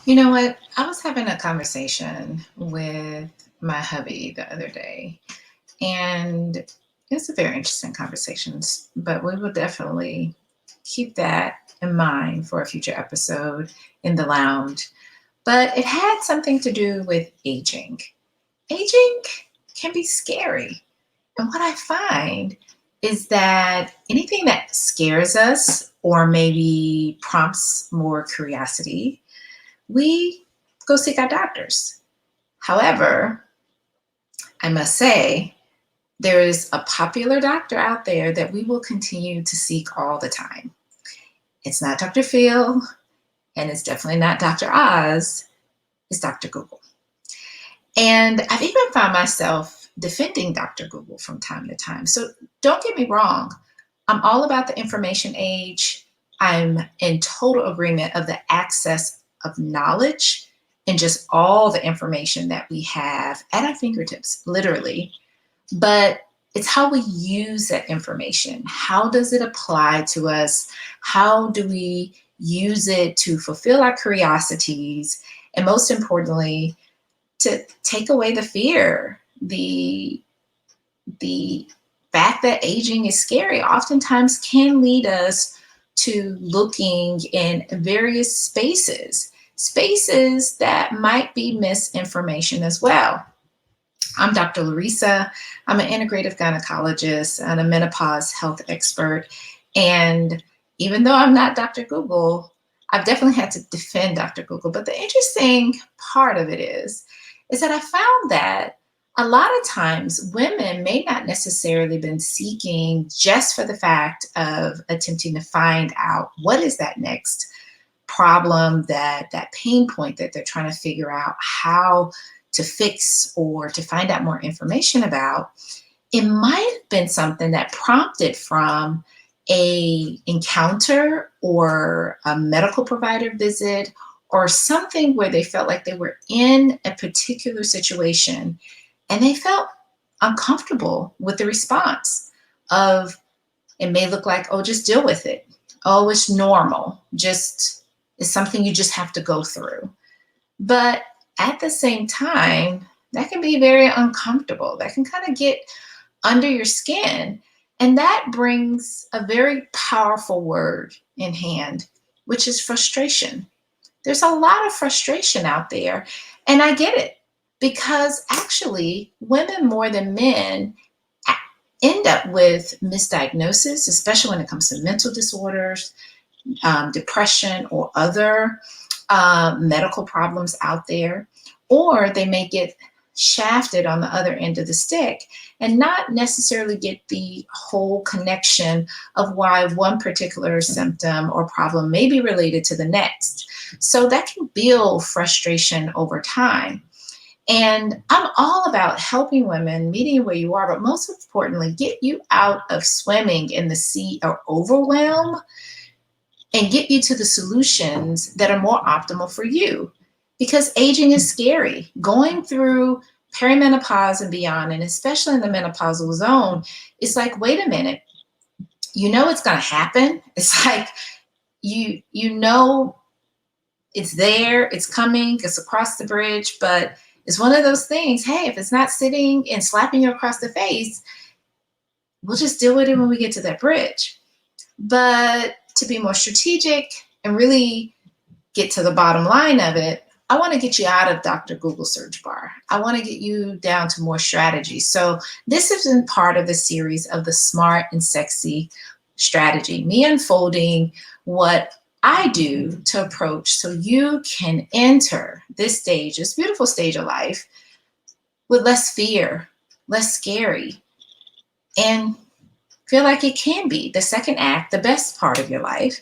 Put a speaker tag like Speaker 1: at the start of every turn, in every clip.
Speaker 1: You know what? I was having a conversation with my hubby the other day, and it's a very interesting conversation, but we will definitely keep that in mind for a future episode in the lounge. But it had something to do with aging. Aging can be scary. And what I find is that anything that scares us or maybe prompts more curiosity, we go seek our doctors. However, I must say, there is a popular doctor out there that we will continue to seek all the time. It's not Dr. Phil, and it's definitely not Dr. Oz, it's Dr. Google. And I've even found myself defending Dr. Google from time to time. So don't get me wrong, I'm all about the information age. I'm in total agreement of the access of knowledge and just all the information that we have at our fingertips, literally. But it's how we use that information. How does it apply to us? How do we use it to fulfill our curiosities? And most importantly, to take away the fear, the fact that aging is scary oftentimes can lead us to looking in various spaces that might be misinformation as well. I'm Dr. Larissa. I'm an integrative gynecologist and a menopause health expert. And even though I'm not Dr. Google, I've definitely had to defend Dr. Google. But the interesting part of it is that I found that a lot of times women may not necessarily been seeking just for the fact of attempting to find out what is that next problem, that pain point that they're trying to figure out how to fix or to find out more information about. It might have been something that prompted from a encounter or a medical provider visit or something where they felt like they were in a particular situation and they felt uncomfortable with the response of, it may look like, oh, just deal with it. Oh, it's normal. Just, it's something you just have to go through. But at the same time, that can be very uncomfortable. That can kind of get under your skin. And that brings a very powerful word in hand, which is frustration. There's a lot of frustration out there. And I get it because actually, women more than men end up with misdiagnosis, especially when it comes to mental disorders, depression, or other medical problems out there, or they may get shafted on the other end of the stick and not necessarily get the whole connection of why one particular symptom or problem may be related to the next. So that can build frustration over time. And I'm all about helping women, meeting you where you are, but most importantly, get you out of swimming in the sea or overwhelm and get you to the solutions that are more optimal for you. Because aging is scary. Going through perimenopause and beyond, and especially in the menopausal zone, it's like, wait a minute, you know it's going to happen. It's like you know it's there, it's coming, it's across the bridge, but it's one of those things, hey, if it's not sitting and slapping you across the face, we'll just deal with it when we get to that bridge. But to be more strategic and really get to the bottom line of it, I want to get you out of Dr. Google search bar. I want to get you down to more strategy. So this has been part of the series of the Smart and Sexy Strategy, me unfolding what I do to approach so you can enter this stage, this beautiful stage of life, with less fear, less scary, and feel like it can be the second act, the best part of your life.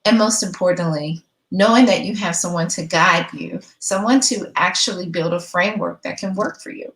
Speaker 1: And most importantly, knowing that you have someone to guide you, someone to actually build a framework that can work for you.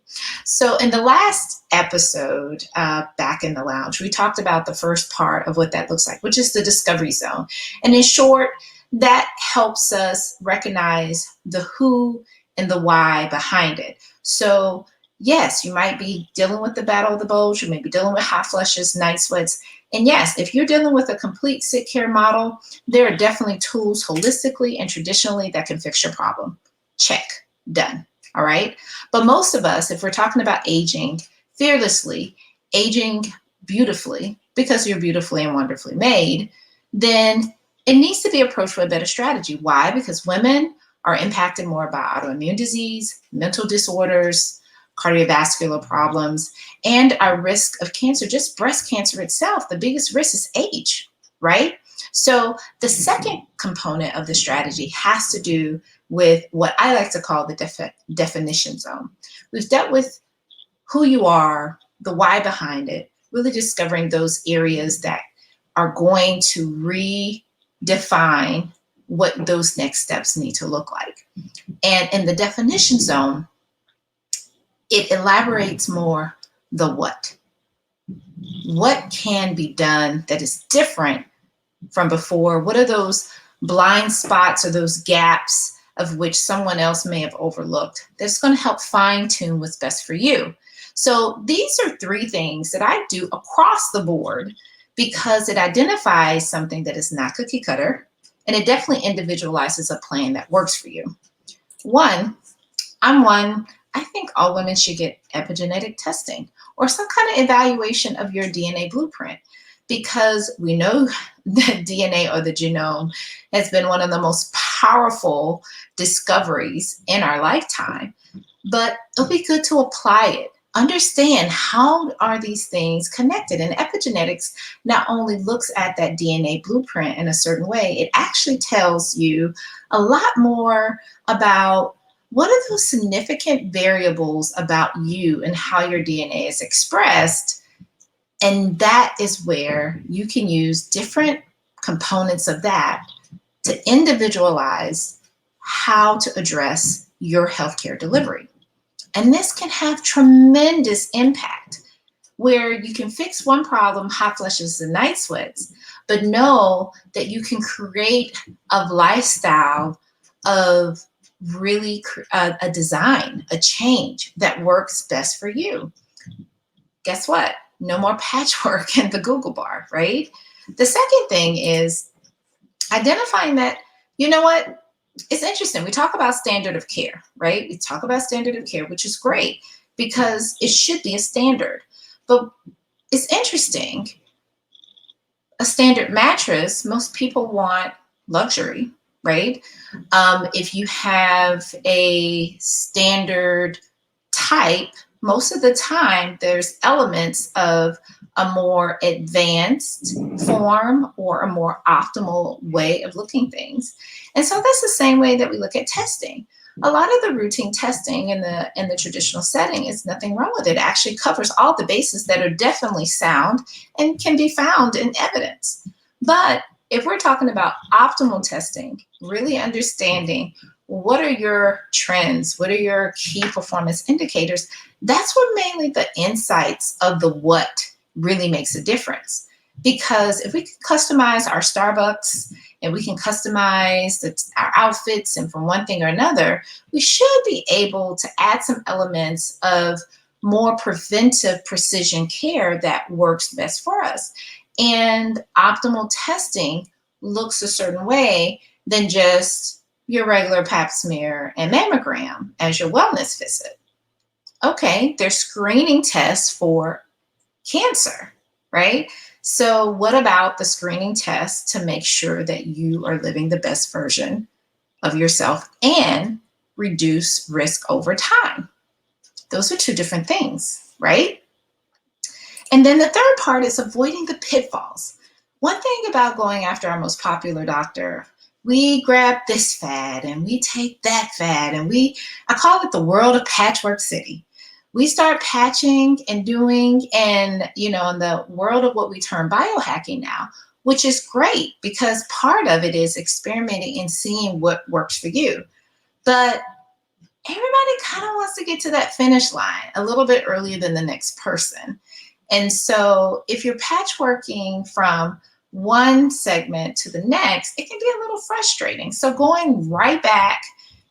Speaker 1: So in the last episode, back in the lounge, we talked about the first part of what that looks like, which is the discovery zone. And in short, that helps us recognize the who and the why behind it. So yes, you might be dealing with the battle of the bulge, you may be dealing with hot flushes, night sweats, And yes, if you're dealing with a complete sick care model, there are definitely tools holistically and traditionally that can fix your problem. Check, done. All right. But most of us, if we're talking about aging fearlessly, aging beautifully, because you're beautifully and wonderfully made, then it needs to be approached with a better strategy. Why? Because women are impacted more by autoimmune disease, mental disorders, cardiovascular problems, and our risk of cancer, just breast cancer itself. The biggest risk is age, right? So the second component of the strategy has to do with what I like to call the definition zone. We've dealt with who you are, the why behind it, really discovering those areas that are going to redefine what those next steps need to look like. And in the definition zone, it elaborates more the what. What can be done that is different from before? What are those blind spots or those gaps of which someone else may have overlooked that's going to help fine tune what's best for you? So these are three things that I do across the board because it identifies something that is not cookie cutter, and it definitely individualizes a plan that works for you. I think all women should get epigenetic testing or some kind of evaluation of your DNA blueprint, because we know that DNA or the genome has been one of the most powerful discoveries in our lifetime, but it'll be good to apply it. Understand how are these things connected. And epigenetics not only looks at that DNA blueprint in a certain way, it actually tells you a lot more about what are those significant variables about you and how your DNA is expressed. And that is where you can use different components of that to individualize how to address your healthcare delivery. And this can have tremendous impact where you can fix one problem, hot flushes and night sweats, but know that you can create a lifestyle of really a design, a change that works best for you. Guess what? No more patchwork in the Google bar, right? The second thing is identifying that, you know what? It's interesting. We talk about standard of care, right? We talk about standard of care, which is great because it should be a standard. But it's interesting. A standard mattress, most people want luxury, right? If you have a standard type, most of the time there's elements of a more advanced form or a more optimal way of looking things. And so that's the same way that we look at testing. A lot of the routine testing in the traditional setting is nothing wrong with it. It actually covers all the bases that are definitely sound and can be found in evidence. But if we're talking about optimal testing, really understanding what are your trends, what are your key performance indicators, that's where mainly the insights of the what really makes a difference. Because if we can customize our Starbucks and we can customize our outfits and from one thing or another, we should be able to add some elements of more preventive precision care that works best for us. And optimal testing looks a certain way than just your regular pap smear and mammogram as your wellness visit. Okay, there's screening tests for cancer, right? So what about the screening test to make sure that you are living the best version of yourself and reduce risk over time? Those are two different things, right? And then the third part is avoiding the pitfalls. One thing about going after our most popular doctor, we grab this fad and we take that fad and I call it the world of Patchwork City. We start patching and doing and, in the world of what we term biohacking now, which is great because part of it is experimenting and seeing what works for you. But everybody kind of wants to get to that finish line a little bit earlier than the next person. And so if you're patchworking from one segment to the next, it can be a little frustrating. So going right back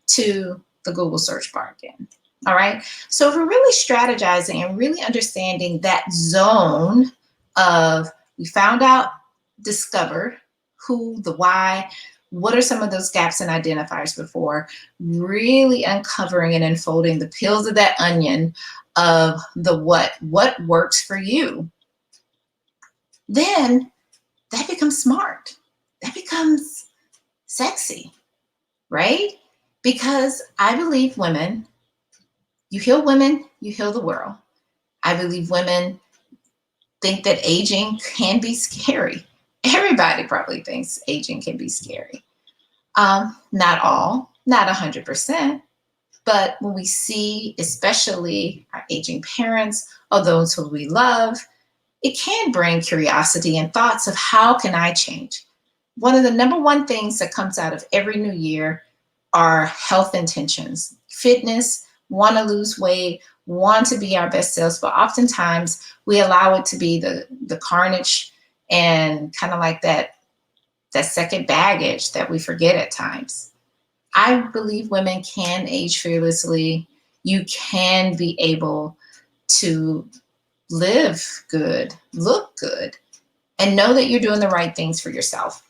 Speaker 1: to the Google search bar again. All right. So if we're really strategizing and really understanding that zone of We found out, discovered who, the why, what are some of those gaps and identifiers before really uncovering and unfolding the peels of that onion of the what works for you. Then that becomes smart. That becomes sexy, right? Because I believe women, you heal women, you heal the world. I believe women think that aging can be scary. Everybody probably thinks aging can be scary. Not all, not 100%, but when we see, especially our aging parents or those who we love, it can bring curiosity and thoughts of how can I change? One of the number one things that comes out of every new year are health intentions, fitness, want to lose weight, want to be our best selves, but oftentimes we allow it to be the carnage and kind of like that second baggage that we forget at times. I believe women can age fearlessly. You can be able to live good, look good, and know that you're doing the right things for yourself.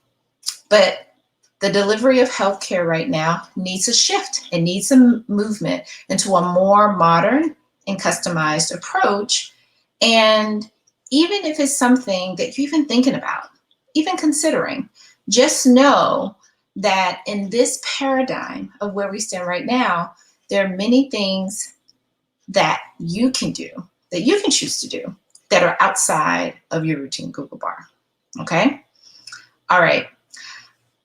Speaker 1: But the delivery of healthcare right now needs a shift. It needs some movement into a more modern and customized approach. And even if it's something that you're even thinking about, even considering, just know that in this paradigm of where we stand right now, there are many things that you can do, that you can choose to do, that are outside of your routine Google bar. Okay? All right.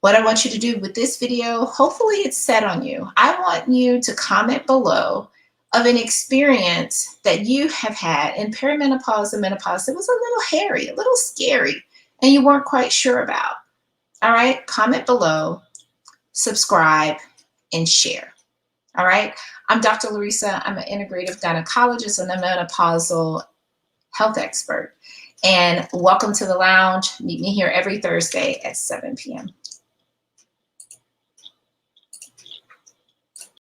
Speaker 1: What I want you to do with this video, hopefully it's set on you. I want you to comment below of an experience that you have had in perimenopause and menopause that was a little hairy, a little scary, and you weren't quite sure about. All right? Comment below, subscribe, and share. All right? I'm Dr. Larissa. I'm an integrative gynecologist and a menopausal health expert. And welcome to the lounge. Meet me here every Thursday at 7 p.m.